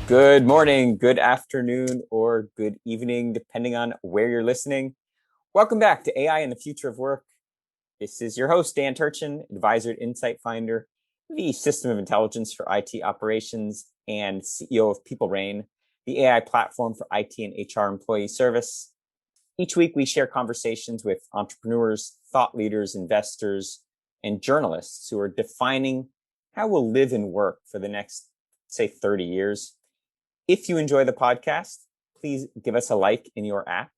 Good morning, good afternoon, or good evening, depending on where you're listening. Welcome back to AI and the Future of Work. This is your host, Dan Turchin, advisor at Insight Finder, the system of intelligence for IT operations, and CEO of PeopleRain, the AI platform for IT and HR employee service. Each week, we share conversations with entrepreneurs, thought leaders, investors, and journalists who are defining how we'll live and work for the next, say, 30 years. If you enjoy the podcast, please give us a like in your app.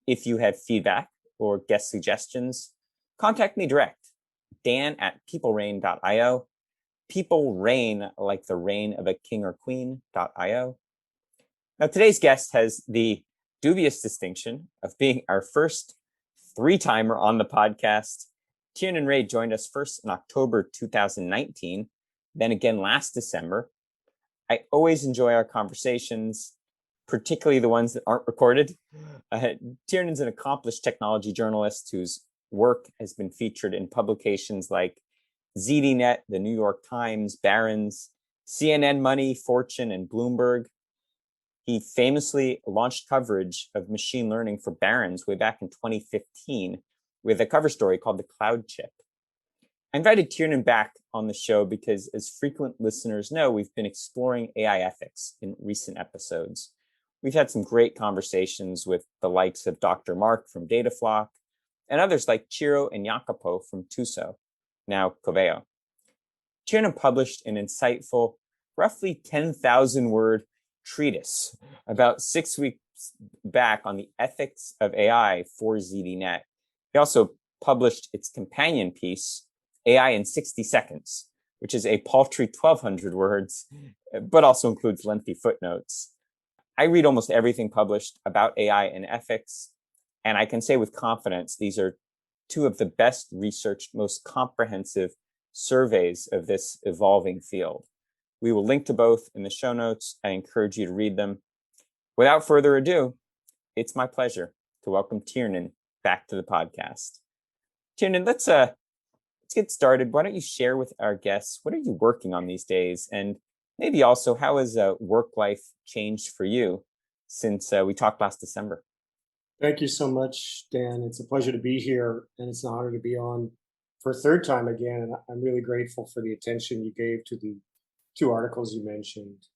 If you have feedback or guest suggestions, contact me direct, dan@peoplerain.io, peoplereign like the reign of a king or queen.io. Now, today's guest has the dubious distinction of being our first three-timer on the podcast. Tiernan Ray joined us first in October 2019, then again last December. I always enjoy our conversations, particularly the ones that aren't recorded. Tiernan's an accomplished technology journalist whose work has been featured in publications like ZDNet, the New York Times, Barron's, CNN Money, Fortune, and Bloomberg. He famously launched coverage of machine learning for Barron's way back in 2015 with a cover story called The Cloud Chip. I invited Tiernan back on the show because, as frequent listeners know, we've been exploring AI ethics in recent episodes. We've had some great conversations with the likes of Dr. Mark from Dataflock and others like Ciro and Jacopo from Tuso, now Coveo. Tiernan published an insightful, roughly 10,000-word treatise about 6 weeks back on the ethics of AI for ZDNet. He also published its companion piece, AI in 60 Seconds, which is a paltry 1,200 words, but also includes lengthy footnotes. I read almost everything published about AI and ethics, and I can say with confidence these are two of the best researched, most comprehensive surveys of this evolving field. We will link to both in the show notes. I encourage you to read them. Without further ado, it's my pleasure to welcome Tiernan back to the podcast. Tiernan, let's get started. Why don't you share with our guests, what are you working on these days? And maybe also, how has work life changed for you since we talked last December? Thank you so much, Dan. It's a pleasure to be here, and it's an honor to be on for a third time again. And I'm really grateful for the attention you gave to the two articles you mentioned.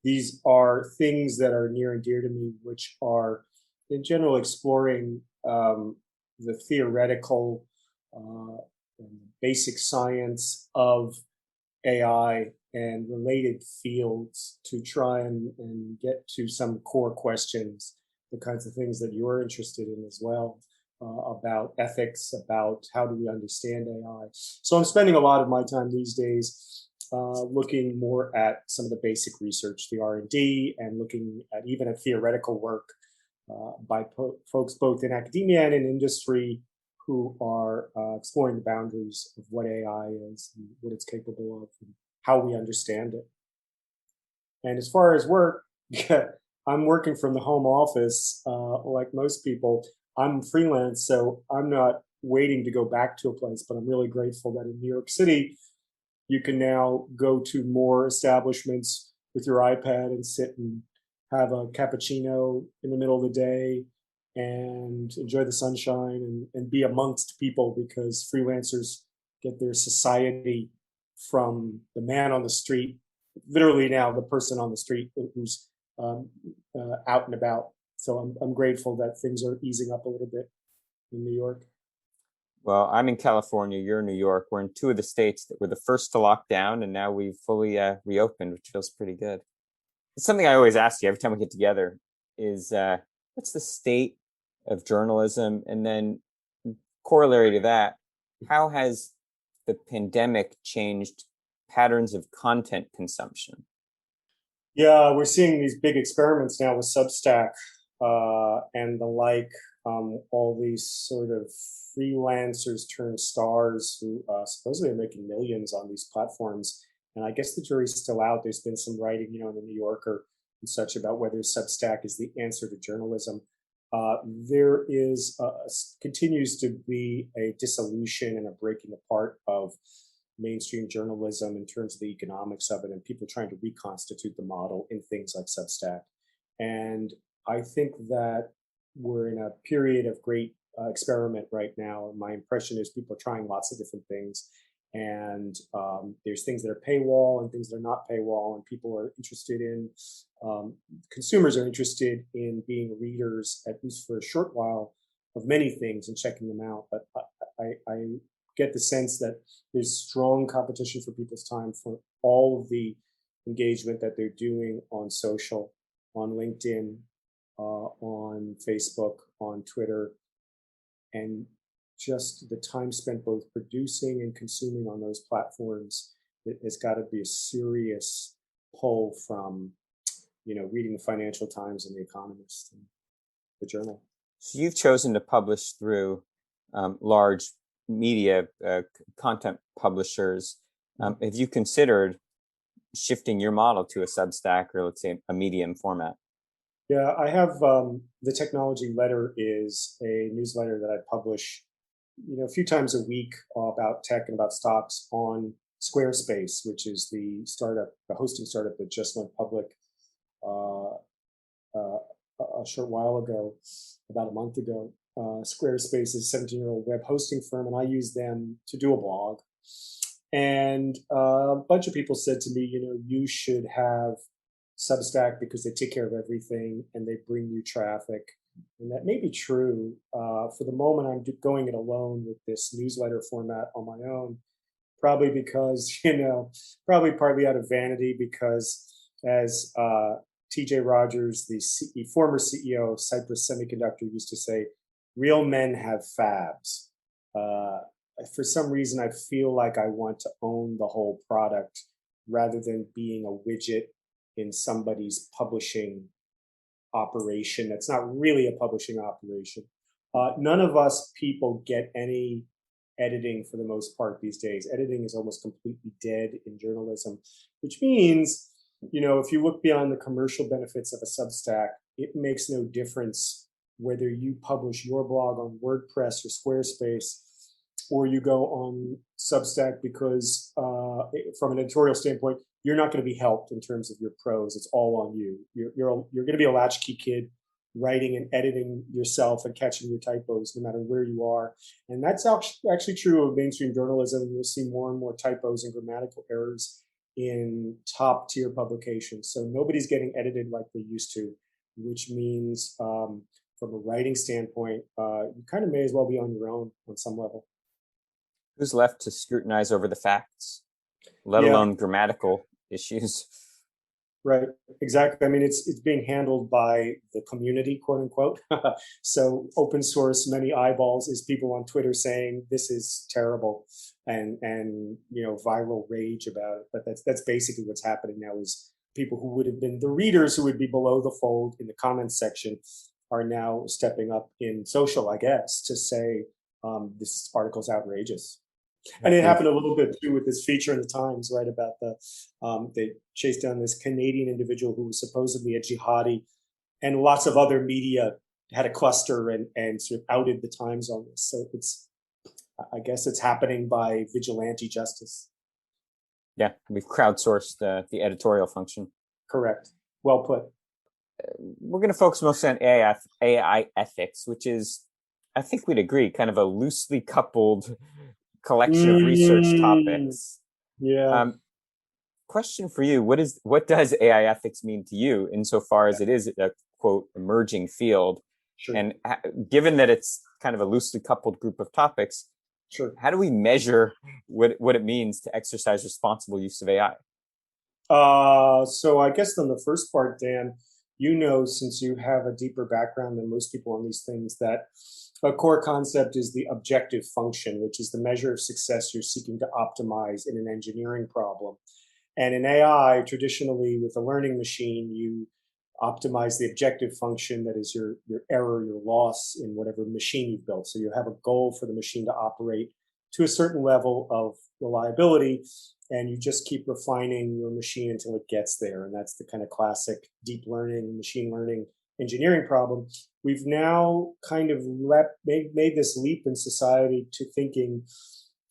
These are things that are near and dear to me, which are, in general, exploring the theoretical and basic science of AI and related fields to try and get to some core questions, the kinds of things that you're interested in as well, about ethics, about how do we understand AI. So I'm spending a lot of my time these days looking more at some of the basic research, the R&D, and looking at even at theoretical work by folks both in academia and in industry who are exploring the boundaries of what AI is and what it's capable of and how we understand it. And as far as work, I'm working from the home office like most people. I'm freelance, so I'm not waiting to go back to a place, but I'm really grateful that in New York City, you can now go to more establishments with your iPad and sit and have a cappuccino in the middle of the day and enjoy the sunshine and be amongst people, because freelancers get their society from the man on the street, literally now the person on the street who's out and about. So I'm grateful that things are easing up a little bit in New York. Well, I'm in California, you're in New York. We're in two of the states that were the first to lock down, and now we've fully reopened, which feels pretty good. It's something I always ask you every time we get together is what's the state of journalism? And then corollary to that, how has the pandemic changed patterns of content consumption? Yeah, we're seeing these big experiments now with Substack and the like, all these sort of freelancers turned stars who supposedly are making millions on these platforms. And I guess the jury's still out. There's been some writing, in the New Yorker and such about whether Substack is the answer to journalism. There is continues to be a dissolution and a breaking apart of mainstream journalism in terms of the economics of it, and people trying to reconstitute the model in things like Substack. And I think that we're in a period of great experiment right now. My impression is people are trying lots of different things. And there's things that are paywall and things that are not paywall, and people are interested in, consumers are interested in being readers, at least for a short while, of many things and checking them out. But I get the sense that there's strong competition for people's time for all of the engagement that they're doing on social, on LinkedIn, on Facebook, on Twitter, and just the time spent both producing and consuming on those platforms. It has got to be a serious pull from, reading the Financial Times and the Economist and the Journal. So you've chosen to publish through large media content publishers. Have you considered shifting your model to a Substack or, let's say, a Medium format? Yeah, I have the Technology Letter is a newsletter that I publish, a few times a week about tech and about stocks on Squarespace, which is the hosting startup that just went public a short while ago, about a month ago. Squarespace is a 17-year-old web hosting firm, and I use them to do a blog. And a bunch of people said to me, you should have Substack because they take care of everything and they bring you traffic. And that may be true. For the moment, I'm going it alone with this newsletter format on my own, probably because, probably partly out of vanity, because as TJ Rogers, the former CEO of Cypress Semiconductor, used to say, real men have fabs. For some reason, I feel like I want to own the whole product rather than being a widget in somebody's publishing operation. That's not really a publishing operation. None of us people get any editing for the most part these days. Editing is almost completely dead in journalism, which means, if you look beyond the commercial benefits of a Substack, it makes no difference whether you publish your blog on WordPress or Squarespace, or you go on Substack, because from an editorial standpoint, you're not going to be helped in terms of your prose. It's all on you. You're going to be a latchkey kid, writing and editing yourself and catching your typos no matter where you are. And that's actually true of mainstream journalism. You'll see more and more typos and grammatical errors in top tier publications. So nobody's getting edited like they used to, which means from a writing standpoint, you kind of may as well be on your own on some level. Who's left to scrutinize over the facts, let alone grammatical issues? Right, exactly. I mean, it's being handled by the community, quote unquote. So open source, many eyeballs is people on Twitter saying this is terrible, and viral rage about it. But that's basically what's happening now. Is people who would have been the readers, who would be below the fold in the comments section, are now stepping up in social, I guess, to say this article's outrageous. And it happened a little bit too with this feature in the Times, right? About they chased down this Canadian individual who was supposedly a jihadi, and lots of other media had a cluster and sort of outed the Times on this. So I guess it's happening by vigilante justice. Yeah, we've crowdsourced the editorial function. Correct. Well put. We're going to focus mostly on AI ethics, which is, I think we'd agree, kind of a loosely coupled collection of research topics. Yeah. Question for you: what does AI ethics mean to you, insofar as it is a quote emerging field? Sure. And given that it's kind of a loosely coupled group of topics, sure, how do we measure what it means to exercise responsible use of AI? So I guess on the first part, Dan, since you have a deeper background than most people on these things, that a core concept is the objective function, which is the measure of success you're seeking to optimize in an engineering problem. And in AI, traditionally, with a learning machine, you optimize the objective function, that is your error, your loss in whatever machine you've built. So you have a goal for the machine to operate to a certain level of reliability, and you just keep refining your machine until it gets there. And that's the kind of classic deep learning, machine learning engineering problem. We've now kind of made this leap in society to thinking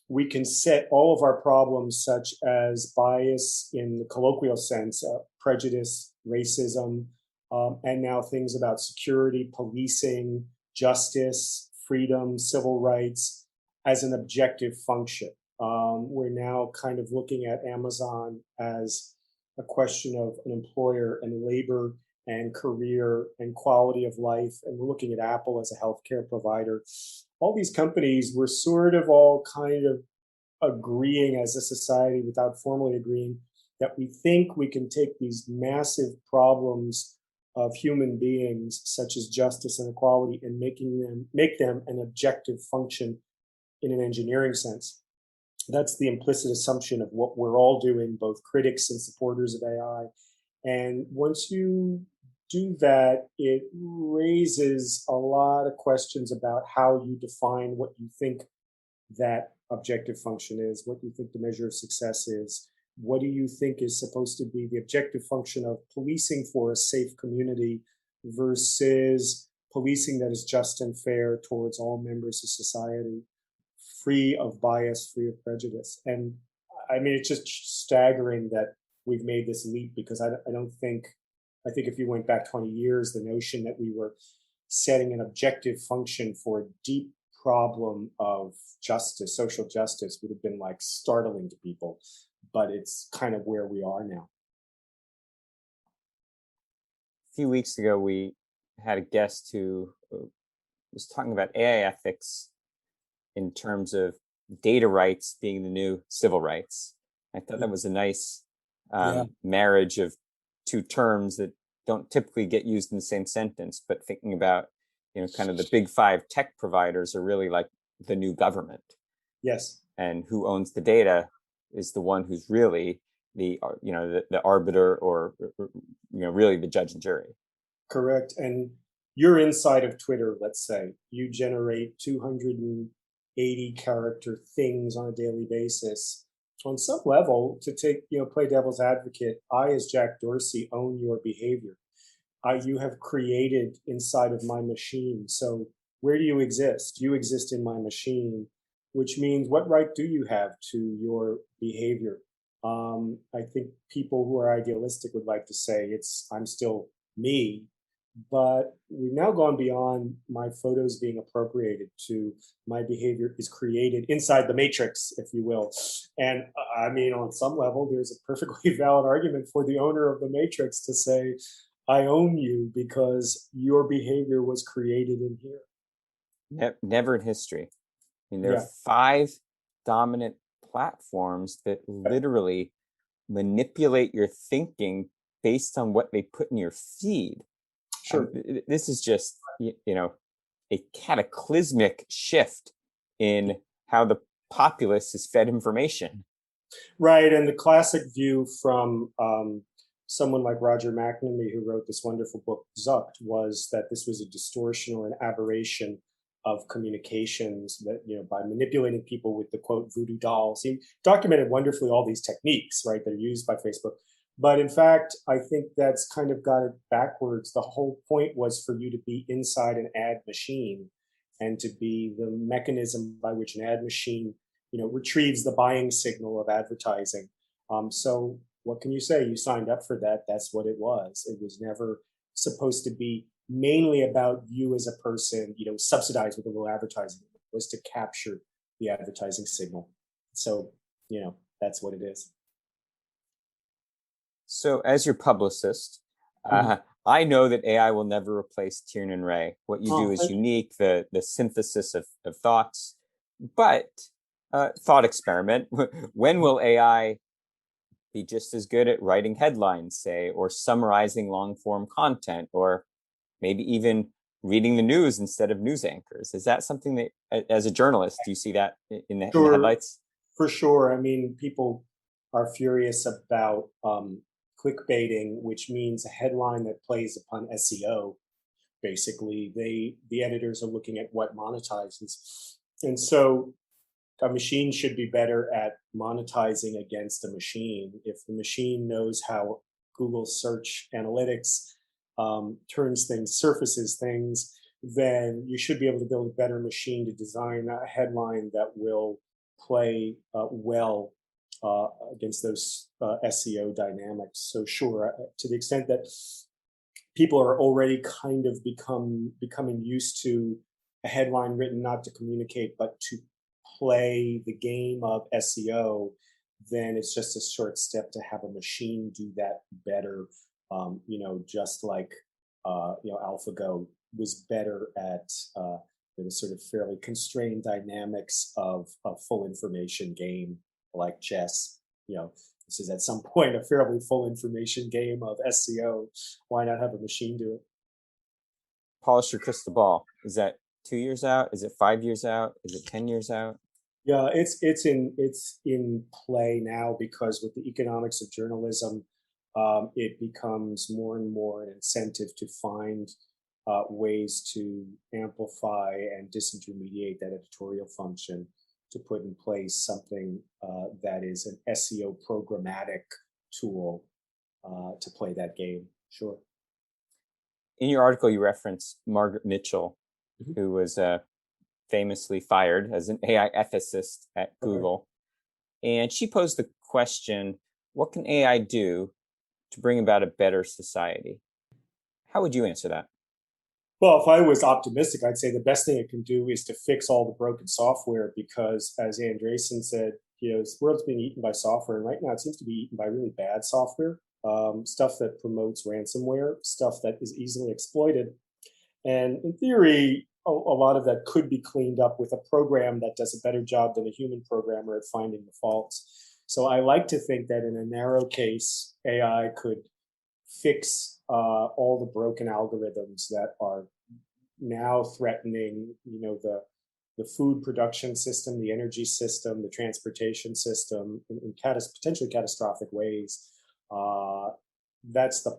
we can set all of our problems, such as bias in the colloquial sense, prejudice, racism, and now things about security, policing, justice, freedom, civil rights, as an objective function. We're now kind of looking at Amazon as a question of an employer and labor and career and quality of life. And we're looking at Apple as a healthcare provider. All these companies were sort of all kind of agreeing as a society without formally agreeing that we think we can take these massive problems of human beings, such as justice and equality, and make them an objective function in an engineering sense. That's the implicit assumption of what we're all doing, both critics and supporters of AI. And once you do that, it raises a lot of questions about how you define what you think that objective function is, what you think the measure of success is. What do you think is supposed to be the objective function of policing for a safe community versus policing that is just and fair towards all members of society, free of bias, free of prejudice? And I mean, it's just staggering that we've made this leap, because I think if you went back 20 years, the notion that we were setting an objective function for a deep problem of justice, social justice, would have been like startling to people. But it's kind of where we are now. A few weeks ago, we had a guest who was talking about AI ethics in terms of data rights being the new civil rights. I thought that was a nice marriage of two terms that don't typically get used in the same sentence, but thinking about, kind of the big five tech providers are really like the new government. Yes. And who owns the data is the one who's really the arbiter, or really the judge and jury. Correct. And you're inside of Twitter, let's say. You generate 280 character things on a daily basis. On some level, to play devil's advocate, I, as Jack Dorsey, own your behavior. You have created inside of my machine. So where do you exist? You exist in my machine, which means what right do you have to your behavior? I think people who are idealistic would like to say I'm still me, but we've now gone beyond my photos being appropriated to my behavior is created inside the matrix, if you will. And I mean, on some level, there's a perfectly valid argument for the owner of the matrix to say, I own you because your behavior was created in here. Never in history. I mean, there are 5 dominant platforms that literally manipulate your thinking based on what they put in your feed. Sure. This is just, a cataclysmic shift in how the populace is fed information. Right. And the classic view from someone like Roger McNamee, who wrote this wonderful book, Zucked, was that this was a distortion or an aberration of communications, that, by manipulating people with the quote voodoo dolls. He documented wonderfully all these techniques, right, that are used by Facebook. But in fact, I think that's kind of got it backwards. The whole point was for you to be inside an ad machine and to be the mechanism by which an ad machine, retrieves the buying signal of advertising. So what can you say? You signed up for that. That's what it was. It was never supposed to be mainly about you as a person, subsidized with a little advertising. It was to capture the advertising signal. So, that's what it is. So as your publicist, I know that AI will never replace Tiernan Ray. What you do is unique, the synthesis of thoughts. But thought experiment, when will AI be just as good at writing headlines, say, or summarizing long-form content, or maybe even reading the news instead of news anchors? Is that something that, as a journalist, do you see that in the headlights? For sure. I mean, people are furious about clickbaiting, which means a headline that plays upon SEO. Basically, the editors are looking at what monetizes. And so a machine should be better at monetizing against a machine. If the machine knows how Google search analytics surfaces things, then you should be able to build a better machine to design a headline that will play well against those SEO dynamics. So sure, to the extent that people are already kind of becoming used to a headline written not to communicate, but to play the game of SEO, then it's just a short step to have a machine do that better. Just like AlphaGo was better at the sort of fairly constrained dynamics of a full information game like chess. This is at some point a fairly full information game of SEO. Why not have a machine do it? Polish your crystal ball. Is that 2 years out? Is it 5 years out? Is it 10 years out? Yeah, it's in play now, because with the economics of journalism, it becomes more and more an incentive to find ways to amplify and disintermediate that editorial function, to put in place something that is an SEO programmatic tool to play that game. Sure. In your article, you reference Margaret Mitchell, who was famously fired as an AI ethicist at Google. And she posed the question, what can AI do to bring about a better society? How would you answer that? Well, if I was optimistic, I'd say the best thing it can do is to fix all the broken software, because as Andreessen said, this world's being eaten by software, and right now it seems to be eaten by really bad software, stuff that promotes ransomware, stuff that is easily exploited. And in theory, a lot of that could be cleaned up with a program that does a better job than a human programmer at finding the faults. So I like to think that in a narrow case, AI could fix all the broken algorithms that are now threatening, the food production system, the energy system, the transportation system in potentially catastrophic ways. That's the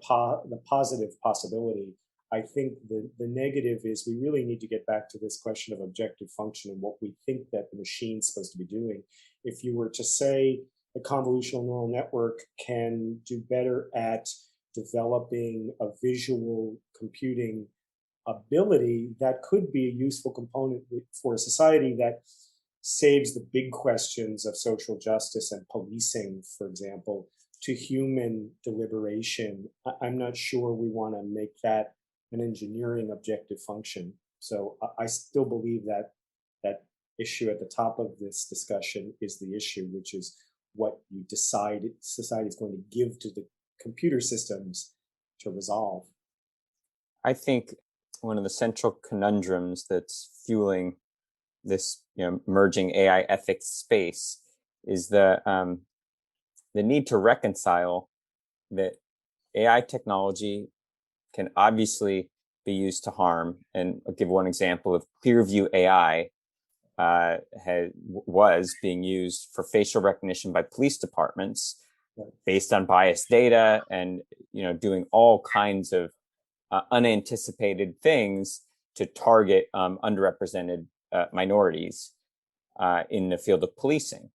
positive possibility. I think the negative is we really need to get back to this question of objective function and what we think that the machine's supposed to be doing. If you were to say a convolutional neural network can do better at developing a visual computing ability, that could be a useful component for a society that saves the big questions of social justice and policing, for example, to human deliberation. I'm not sure we want to make that an engineering objective function. So I still believe that that issue at the top of this discussion is the issue, which is what you decide society is going to give to the computer systems to resolve. I think one of the central conundrums that's fueling this emerging AI ethics space is the need to reconcile that AI technology can obviously be used to harm. And I'll give one example of Clearview AI was being used for facial recognition by police departments based on biased data, and doing all kinds of unanticipated things to target underrepresented minorities in the field of policing.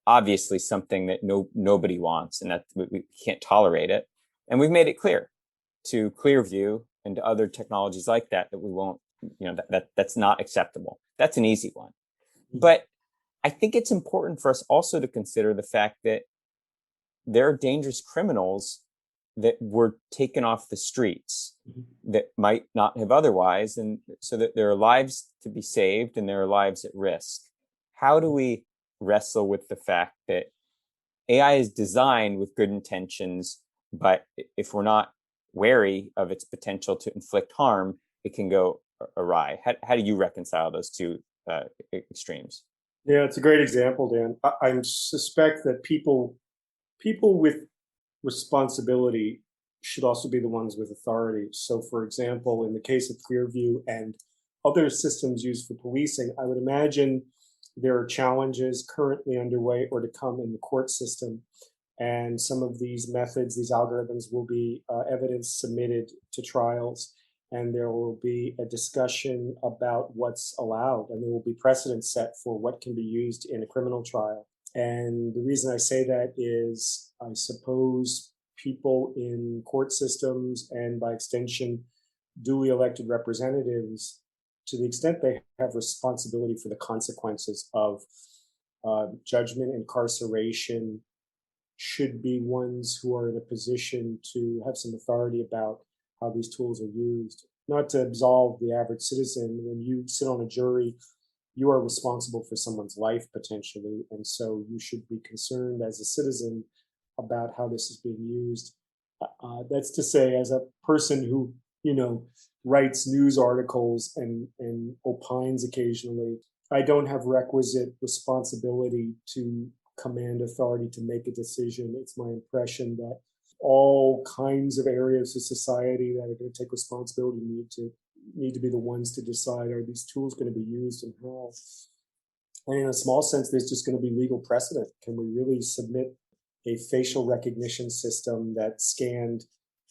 Obviously, something that nobody wants, and that we can't tolerate it. And we've made it clear to Clearview and to other technologies like that we won't, that's not acceptable. That's an easy one. But I think it's important for us also to consider the fact that there are dangerous criminals that were taken off the streets that might not have otherwise, and so that there are lives to be saved and there are lives at risk. How do we wrestle with the fact that AI is designed with good intentions, but if we're not wary of its potential to inflict harm, it can go awry? How do you reconcile those two extremes? Yeah, it's a great example, Dan. I suspect that people with responsibility should also be the ones with authority. So, for example, in the case of Clearview and other systems used for policing, I would imagine there are challenges currently underway or to come in the court system. And some of these methods, these algorithms, will be evidence submitted to trials. And there will be a discussion about what's allowed. And there will be precedent set for what can be used in a criminal trial. And the reason I say that is, I suppose people in court systems and by extension, duly elected representatives, to the extent they have responsibility for the consequences of judgment, incarceration should be ones who are in a position to have some authority about how these tools are used, not to absolve the average citizen. When you sit on a jury, you are responsible for someone's life potentially, and so you should be concerned as a citizen about how this is being used. That's to say, as a person who writes news articles and opines occasionally, I don't have requisite responsibility to command authority to make a decision. It's my impression that all kinds of areas of society that are going to take responsibility need to be the ones to decide, are these tools going to be used and how? And in a small sense, there's just going to be legal precedent. Can we really submit a facial recognition system that scanned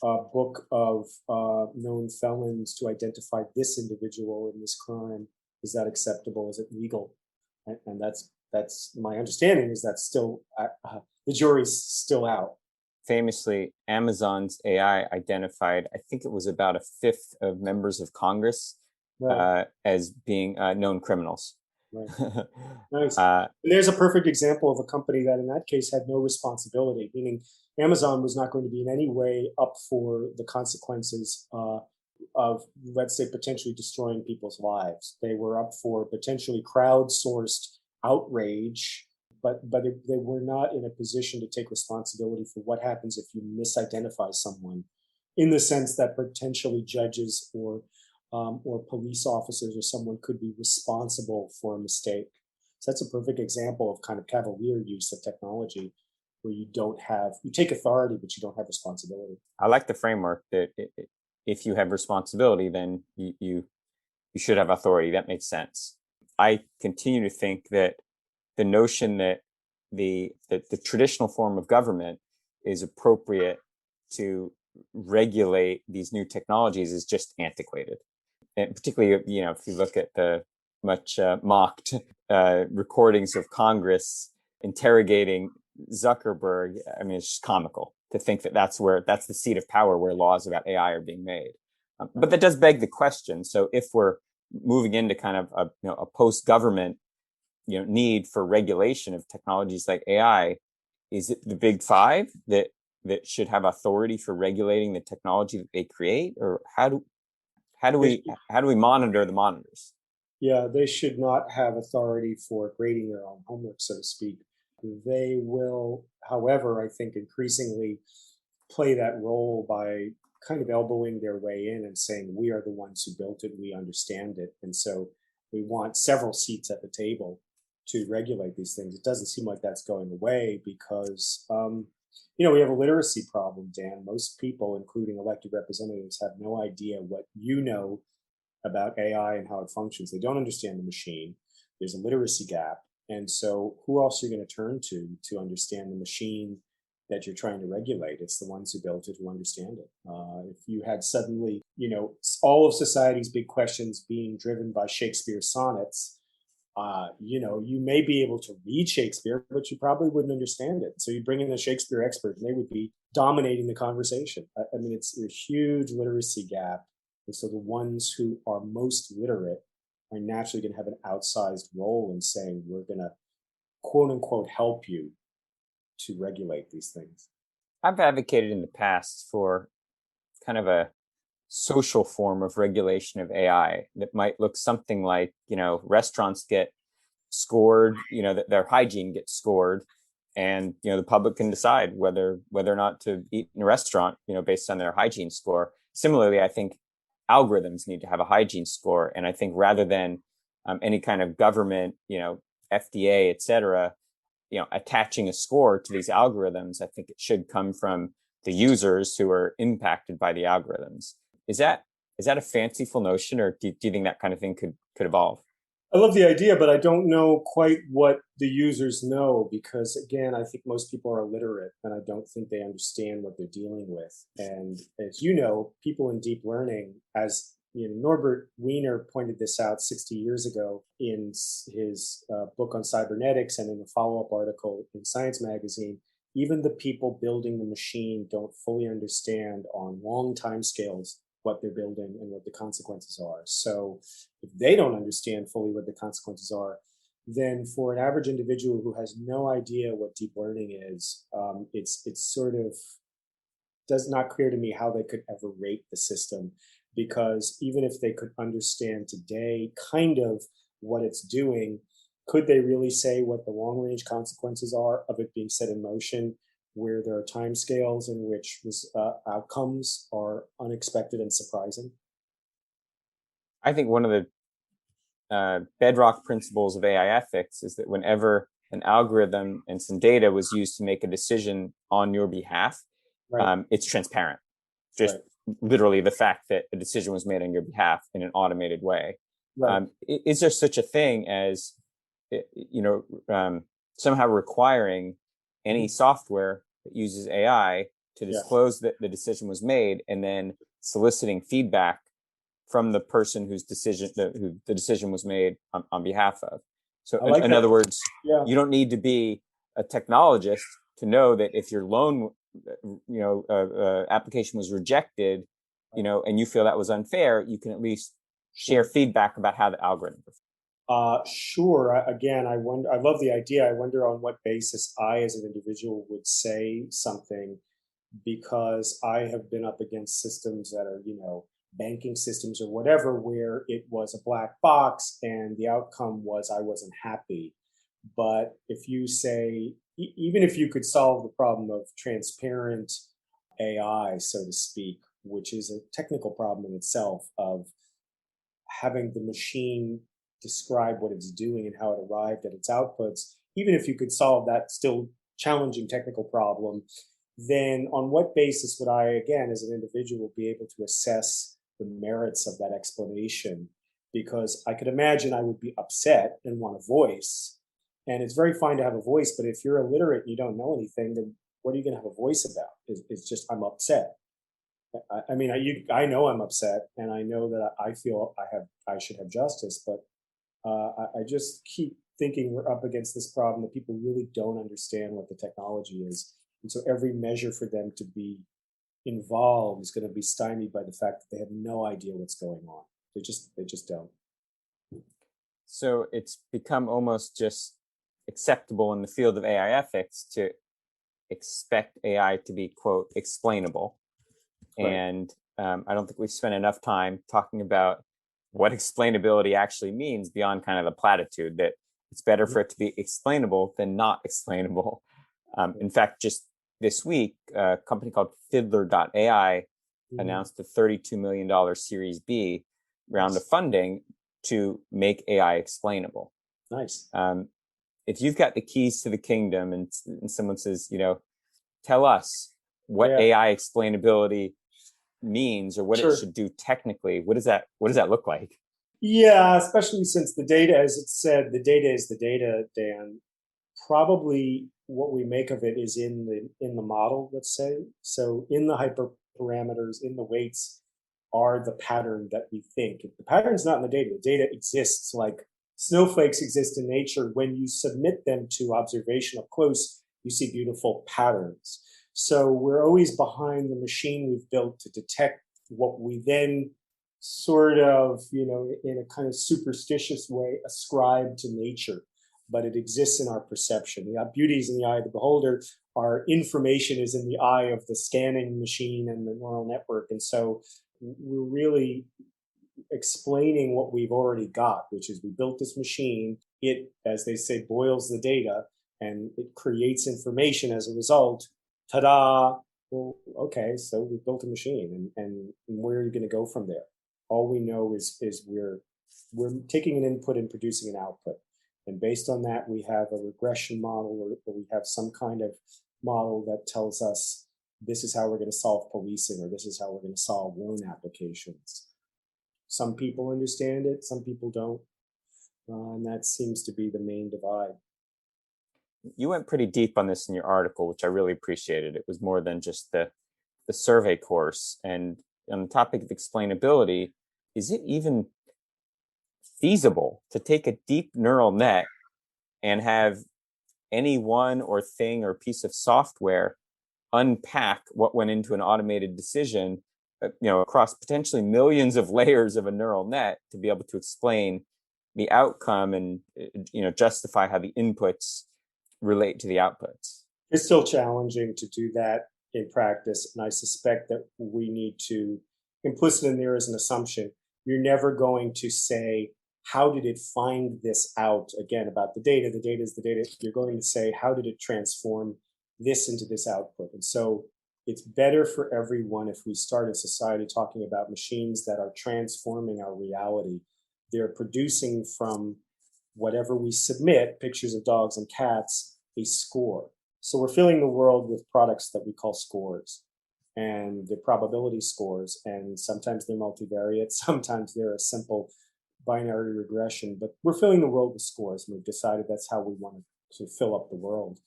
a book of known felons to identify this individual in this crime? Is that acceptable? Is it legal? And that's my understanding, is that still the jury's still out. Famously, Amazon's AI identified, I think it was about a fifth of members of Congress as being known criminals. Right. Nice. And there's a perfect example of a company that in that case had no responsibility, meaning Amazon was not going to be in any way up for the consequences of, let's say, potentially destroying people's lives. They were up for potentially crowdsourced outrage, but they were not in a position to take responsibility for what happens if you misidentify someone, in the sense that potentially judges or police officers or someone could be responsible for a mistake. So that's a perfect example of kind of cavalier use of technology, where you take authority, but you don't have responsibility. I like the framework that if you have responsibility, then you should have authority. That makes sense. I continue to think that the notion that the traditional form of government is appropriate to regulate these new technologies is just antiquated. And particularly, if you look at the much mocked recordings of Congress interrogating Zuckerberg, I mean, it's just comical to think that that's the seat of power where laws about AI are being made. But that does beg the question. So if we're moving into kind of a post-government need for regulation of technologies like AI, is it the big five that should have authority for regulating the technology that they create, or how do we monitor the monitors? Yeah, they should not have authority for grading their own homework, so to speak. They will, however, I think increasingly play that role by kind of elbowing their way in and saying, we are the ones who built it, we understand it, and so we want several seats at the table to regulate these things. It doesn't seem like that's going away because, we have a literacy problem, Dan. Most people, including elected representatives, have no idea what about AI and how it functions. They don't understand the machine. There's a literacy gap. And so who else are you going to turn to understand the machine that you're trying to regulate? It's the ones who built it who understand it. If you had suddenly, all of society's big questions being driven by Shakespeare's sonnets, you may be able to read Shakespeare, but you probably wouldn't understand it. So you bring in a Shakespeare expert and they would be dominating the conversation. I mean, it's a huge literacy gap. And so the ones who are most literate are naturally going to have an outsized role in saying, we're going to, quote unquote, help you to regulate these things. I've advocated in the past for kind of a social form of regulation of AI that might look something like, restaurants get scored, their hygiene gets scored, and the public can decide whether or not to eat in a restaurant, based on their hygiene score. Similarly, I think algorithms need to have a hygiene score, and I think rather than any kind of government, FDA, et cetera, attaching a score to these algorithms, I think it should come from the users who are impacted by the algorithms. Is that a fanciful notion, or do you think that kind of thing could evolve? I love the idea, but I don't know quite what the users know, because again, I think most people are illiterate and I don't think they understand what they're dealing with. And as you know, people in deep learning, as Norbert Wiener pointed this out 60 years ago in his book on cybernetics and in a follow-up article in Science magazine, even the people building the machine don't fully understand on long time scales what they're building and what the consequences are. So if they don't understand fully what the consequences are, then for an average individual who has no idea what deep learning is, it's sort of does not clear to me how they could ever rate the system, because even if they could understand today kind of what it's doing, could they really say what the long range consequences are of it being set in motion, where there are timescales in which outcomes are unexpected and surprising? I think one of the bedrock principles of AI ethics is that whenever an algorithm and some data was used to make a decision on your behalf, Right, it's transparent. Just right, literally the fact that a decision was made on your behalf in an automated way. right. Is there such a thing as, somehow requiring any Mhm. software that uses AI to Yeah. disclose that the decision was made, and then soliciting feedback from the person who the decision was made on behalf of? So I like in that. other words, Yeah. you don't need to be a technologist to know that if your loan application was rejected, and you feel that was unfair, you can at least share Sure. feedback about how the algorithm performed. Sure. Again, I wonder. I love the idea. I wonder on what basis I, as an individual, would say something, because I have been up against systems that are, banking systems or whatever, where it was a black box and the outcome was I wasn't happy. But if you say, even if you could solve the problem of transparent AI, so to speak, which is a technical problem in itself of having the machine describe what it's doing and how it arrived at its outputs, even if you could solve that still challenging technical problem, then on what basis would I, again, as an individual, be able to assess the merits of that explanation? Because I could imagine I would be upset and want a voice. And it's very fine to have a voice, but if you're illiterate and you don't know anything, then what are you going to have a voice about? It's just, I'm upset. I mean, I know I'm upset, and I know that I feel I should have justice, but I just keep thinking we're up against this problem that people really don't understand what the technology is, and so every measure for them to be involved is going to be stymied by the fact that they have no idea what's going on. They just don't. So it's become almost just acceptable in the field of AI ethics to expect AI to be, quote, explainable. Right. And I don't think we've spent enough time talking about what explainability actually means beyond kind of the platitude that it's better for it to be explainable than not explainable. In fact, just this week, a company called Fiddler.ai Mhm. announced a $32 million Series B round of Nice. funding to make AI explainable. Nice. If you've got the keys to the kingdom, and someone says, tell us what Yeah. AI explainability means or what it Sure. should do technically, what does that look like? Yeah, especially since the data, as it said, the data is the data, Dan. Probably what we make of it is in the model, let's say. So in the hyperparameters, in the weights, are the pattern that we think. The pattern's not in the data exists like snowflakes exist in nature. When you submit them to observation up close, you see beautiful patterns. So we're always behind the machine we've built to detect what we then sort of, in a kind of superstitious way, ascribe to nature, but it exists in our perception. The beauty is in the eye of the beholder. Our information is in the eye of the scanning machine and the neural network. And so we're really explaining what we've already got, which is we built this machine. It, as they say, boils the data and it creates information as a result. Ta-da! Well, okay, so we built a machine, and where are you going to go from there? All we know is we're taking an input and producing an output. And based on that, we have a regression model, or we have some kind of model that tells us this is how we're going to solve policing, or this is how we're going to solve loan applications. Some people understand it, some people don't. And that seems to be the main divide. You went pretty deep on this in your article, which I really appreciated. It was more than just the survey course. And on the topic of explainability, is it even feasible to take a deep neural net and have any one or thing or piece of software unpack what went into an automated decision, across potentially millions of layers of a neural net to be able to explain the outcome and justify how the inputs relate to the outputs. It's still challenging to do that in practice, and I suspect that we need to, implicit in there is an assumption. You're never going to say, how did it find this out? Again, about the data is the data. You're going to say, how did it transform this into this output? And so it's better for everyone if we start a society talking about machines that are transforming our reality. They're producing from whatever we submit, pictures of dogs and cats, a score. So we're filling the world with products that we call scores, and they're probability scores. And sometimes they're multivariate, sometimes they're a simple binary regression, but we're filling the world with scores, and we've decided that's how we want to fill up the world.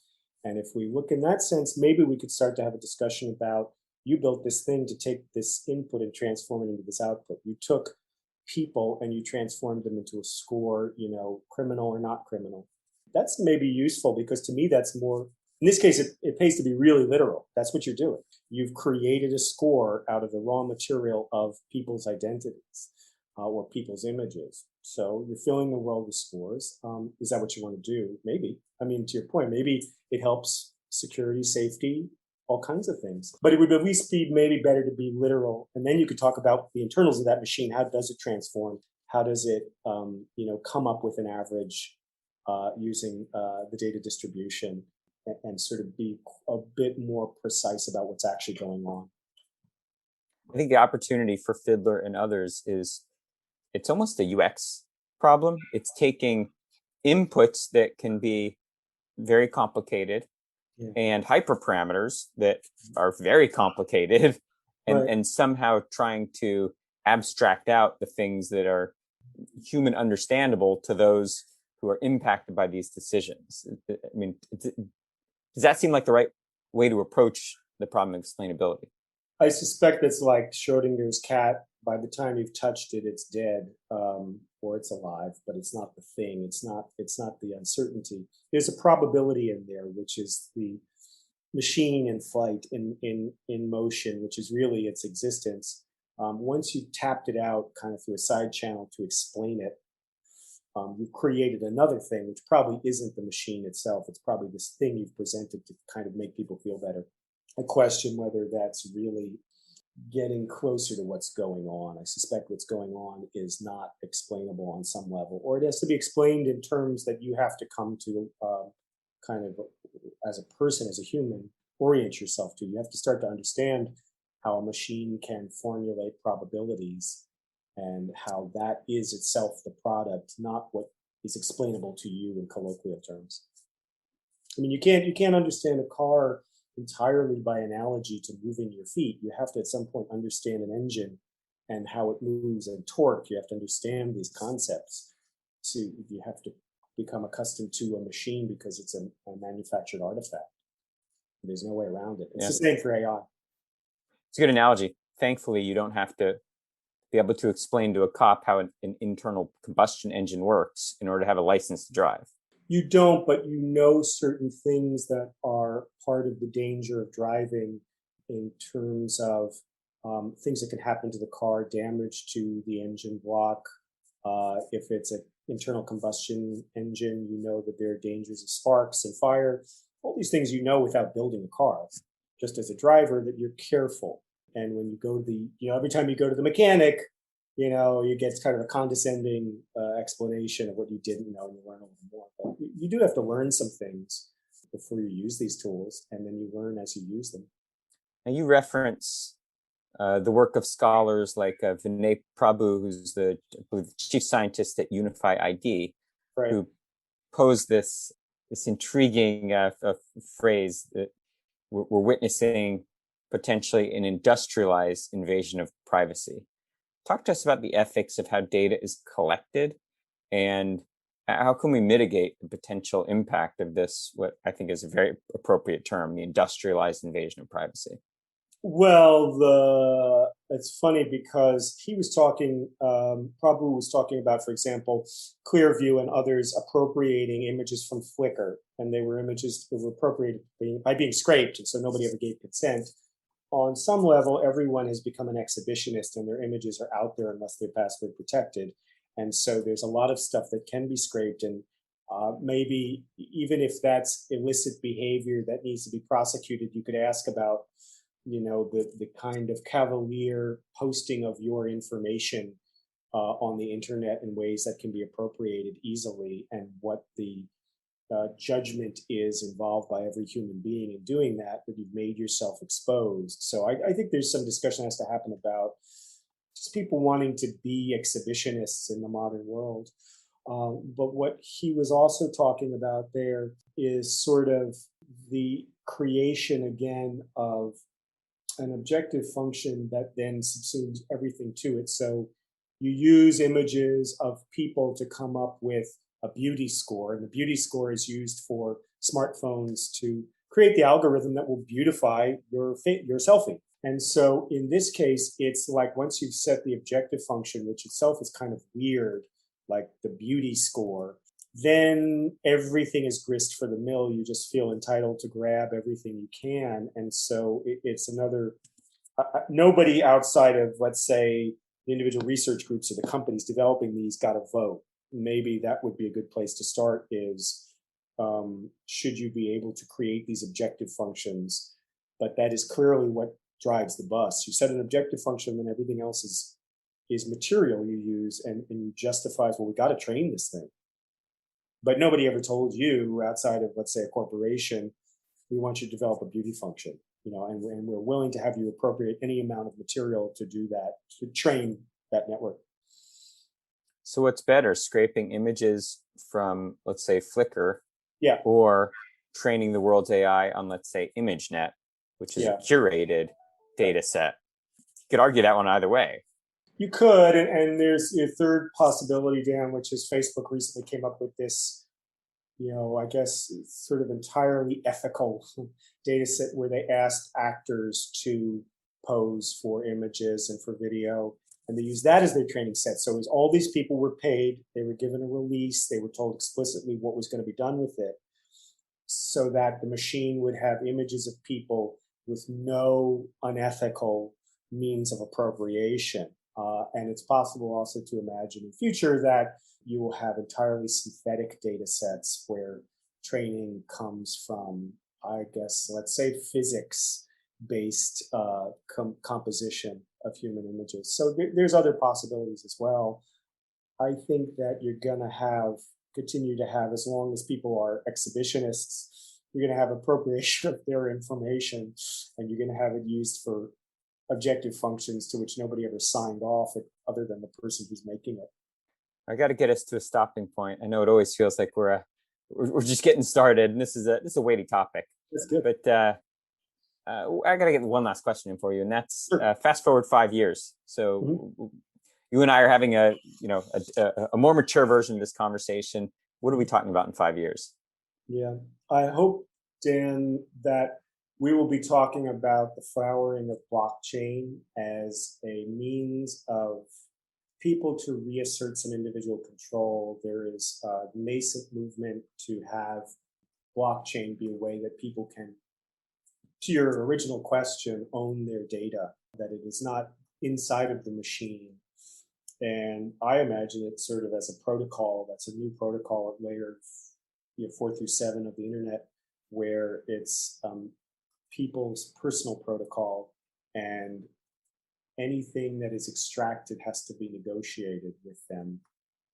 And if we look in that sense, maybe we could start to have a discussion about, you built this thing to take this input and transform it into this output. You took people and you transformed them into a score, criminal or not criminal. That's maybe useful, because to me, that's more, in this case, it pays to be really literal. That's what you're doing. You've created a score out of the raw material of people's identities or people's images. So you're filling the world with scores. Is that what you want to do? Maybe. I mean, to your point, maybe it helps security, safety, all kinds of things. But it would at least be maybe better to be literal. And then you could talk about the internals of that machine. How does it transform? How does it, come up with an average using the data distribution, and sort of be a bit more precise about what's actually going on? I think the opportunity for Fiddler and others is it's almost a UX problem. It's taking inputs that can be very complicated and hyperparameters that are very complicated and somehow trying to abstract out the things that are human understandable to those who are impacted by these decisions. I mean, does that seem like the right way to approach the problem of explainability? I suspect it's like Schrodinger's cat. By the time you've touched it, it's dead, or it's alive, but it's not the thing. It's not the uncertainty. There's a probability in there, which is the machine in flight, in motion, which is really its existence. Once you've tapped it out kind of through a side channel to explain it, you've created another thing, which probably isn't the machine itself. It's probably this thing you've presented to kind of make people feel better. I question whether that's really getting closer to what's going on. I suspect what's going on is not explainable on some level, or it has to be explained in terms that you have to come to kind of as a person, as a human, orient yourself to. You have to start to understand how a machine can formulate probabilities and how that is itself the product, not what is explainable to you in colloquial terms. I mean, you can't understand a car entirely by analogy to moving your feet. You have to at some point understand an engine and how it moves, and torque. You have to understand these concepts. So you have to become accustomed to a machine because it's a manufactured artifact. There's no way around it. It's the same for AI. It's a good analogy. Thankfully, you don't have to be able to explain to a cop how an internal combustion engine works in order to have a license to drive. You don't, but you know certain things that are part of the danger of driving, in terms of things that can happen to the car, damage to the engine block. If it's an internal combustion engine, you know that there are dangers of sparks and fire. All these things you know without building a car. Just as a driver, that you're careful. And when you go to every time you go to the mechanic, you get kind of a condescending explanation of what you didn't know, and you learn a little more. But you do have to learn some things before you use these tools, and then you learn as you use them. Now, you reference the work of scholars like Vinay Prabhu, who's the chief scientist at Unify ID, Right. who posed this intriguing phrase that we're witnessing potentially an industrialized invasion of privacy. Talk to us about the ethics of how data is collected, and how can we mitigate the potential impact of this, what I think is a very appropriate term, the industrialized invasion of privacy? Well, it's funny because he was talking, Prabhu was talking about, for example, Clearview and others appropriating images from Flickr, and they were images that were appropriated by being scraped, and so nobody ever gave consent. On some level, everyone has become an exhibitionist, and their images are out there unless they're password protected. And so there's a lot of stuff that can be scraped, and maybe even if that's illicit behavior that needs to be prosecuted, you could ask about, the kind of cavalier posting of your information on the internet in ways that can be appropriated easily, and what the judgment is involved by every human being in doing that you've made yourself exposed. So I think there's some discussion has to happen about just people wanting to be exhibitionists in the modern world. But what he was also talking about there is sort of the creation again of an objective function that then subsumes everything to it. So you use images of people to come up with a beauty score, and the beauty score is used for smartphones to create the algorithm that will beautify your selfie. And so in this case, it's like once you've set the objective function, which itself is kind of weird, like the beauty score, then everything is grist for the mill. You just feel entitled to grab everything you can. And so it's another, nobody outside of, let's say, the individual research groups or the companies developing these got to vote. Maybe that would be a good place to start is, should you be able to create these objective functions? But that is clearly what drives the bus. You set an objective function, then everything else is material you use, and you justify, well, we got to train this thing. But nobody ever told you, outside of, let's say, a corporation, we want you to develop a beauty function, and we're willing to have you appropriate any amount of material to do that, to train that network. So what's better, scraping images from, let's say, Flickr, yeah, or training the world's AI on, let's say, ImageNet, which is a curated data set? You could argue that one either way. You could, and there's a third possibility, Dan, which is Facebook recently came up with this, I guess sort of entirely ethical data set where they asked actors to pose for images and for video, and they use that as their training set. So as all these people were paid, they were given a release, they were told explicitly what was going to be done with it, so that the machine would have images of people with no unethical means of appropriation. And it's possible also to imagine in future that you will have entirely synthetic data sets where training comes from, I guess, let's say, physics-based composition of human images. So there's other possibilities as well. I think that you're going to continue to have, as long as people are exhibitionists, you're going to have appropriation of their information, and you're going to have it used for objective functions to which nobody ever signed off other than the person who's making it. I got to get us to a stopping point. I know it always feels like we're just getting started, and this is a weighty topic. That's good. But I got to get one last question in for you, and that's sure. Fast forward 5 years. So you and I are having a more mature version of this conversation. What are we talking about in 5 years? Yeah, I hope, Dan, that we will be talking about the flowering of blockchain as a means of people to reassert some individual control. There is a nascent movement to have blockchain be a way that people can, to your original question, own their data, that it is not inside of the machine. And I imagine it sort of as a protocol, that's a new protocol at layer 4 through 7 of the internet, where it's people's personal protocol, and anything that is extracted has to be negotiated with them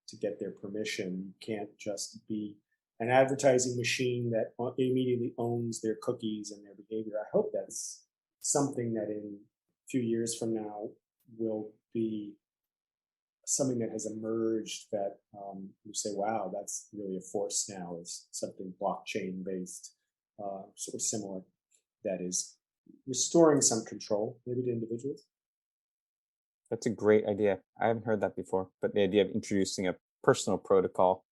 to get their permission. You can't just be an advertising machine that immediately owns their cookies and their behavior. I hope that's something that in a few years from now will be something that has emerged, that you say, wow, that's really a force now, is something blockchain based, sort of similar, that is restoring some control, maybe to individuals. That's a great idea. I haven't heard that before, but the idea of introducing a personal protocol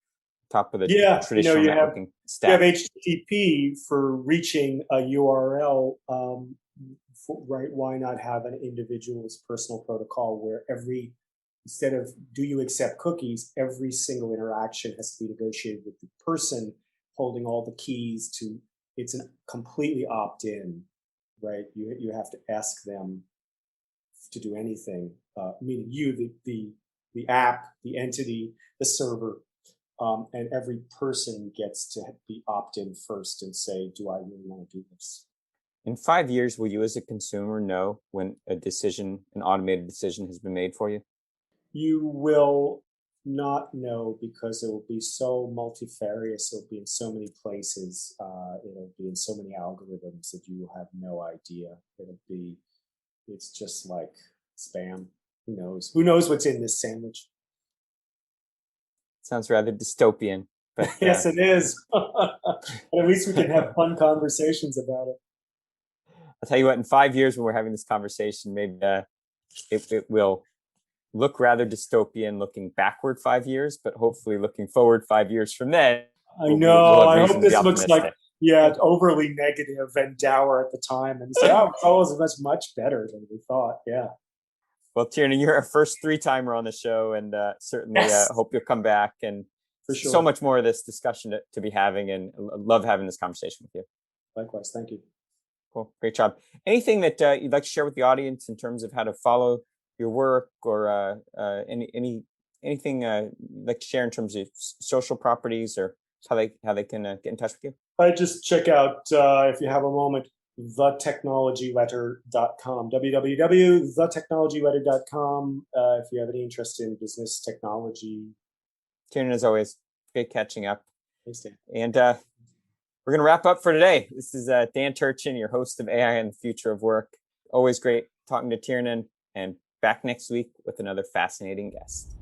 top of the traditional networking stack. You have HTTP for reaching a URL, right? Why not have an individual's personal protocol where instead of do you accept cookies, every single interaction has to be negotiated with the person holding all the keys to, it's a completely opt-in, right? You have to ask them to do anything, meaning you, the the app, the entity, the server, and every person gets to be opt-in first and say, do I really want to do this? In 5 years, will you as a consumer know when an automated decision has been made for you? You will not know because it will be so multifarious. It'll be in so many places. It'll be in so many algorithms that you will have no idea. It's just like spam. Who knows? Who knows what's in this sandwich? Sounds rather dystopian, but Yes, it is. But at least we can have fun conversations about it. I'll tell you what, in 5 years when we're having this conversation, maybe it will look rather dystopian looking backward 5 years, but hopefully looking forward 5 years from then. I know. We'll I have hope reason to be this looks like, optimistic. yeah, overly negative and dour at the time, and say, oh, it was much better than we thought. Yeah. Well, Tiernan, you're our first three-timer on the show, and certainly Yes. hope you'll come back. And For sure. so much more of this discussion to be having, and love having this conversation with you. Likewise. Thank you. Cool. Great job. Anything that you'd like to share with the audience in terms of how to follow your work, or anything you'd like to share in terms of social properties, or how they can get in touch with you? I just check out, if you have a moment, thetechnologyletter.com, www.thetechnologyletter.com, if you have any interest in business technology. Tiernan, as always, great catching up. Thanks, Dan. And we're going to wrap up for today. This is Dan Turchin, your host of AI and the Future of Work. Always great talking to Tiernan, and back next week with another fascinating guest.